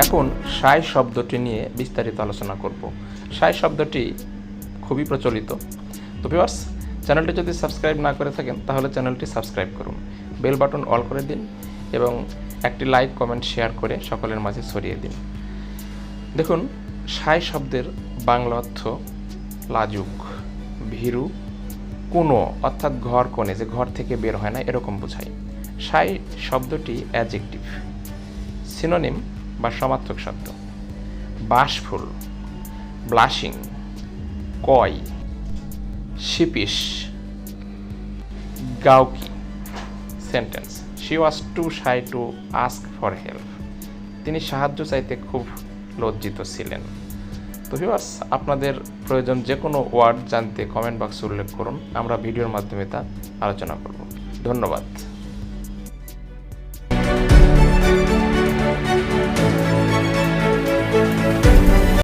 এখন সাই শব্দটি নিয়ে বিস্তারিত আলোচনা করব। সাই শব্দটি খুবই প্রচলিত। তো ভিউয়ার্স, চ্যানেলটি যদি সাবস্ক্রাইব না করে থাকেন তাহলে চ্যানেলটি সাবস্ক্রাইব করুন, বেল বাটন অল করে দিন এবং একটি লাইক, কমেন্ট, শেয়ার করে সকলের মাঝে ছড়িয়ে দিন। দেখুন, সাই শব্দের বাংলা অর্থ লাজুক, ভীরু, কোনো অর্থাৎ ঘর কোণে, যে ঘর থেকে বের হয় না এরকম বোঝায়। সাই শব্দটি অ্যাডজেক্টিভ, সিনোনিম বা সমার্থক শব্দ। Bashful, blushing, coy, sheepish, gawky. Sentence: she was too shy to ask for help. তিনি সাহায্য চাইতে খুব লজ্জিত ছিলেন। তো ভিউয়ার্স, আপনাদের প্রয়োজন যে কোনো ওয়ার্ড জানতে কমেন্ট বক্সে উল্লেখ করুন, আমরা ভিডিওর মাধ্যমে তা আলোচনা করব। ধন্যবাদ।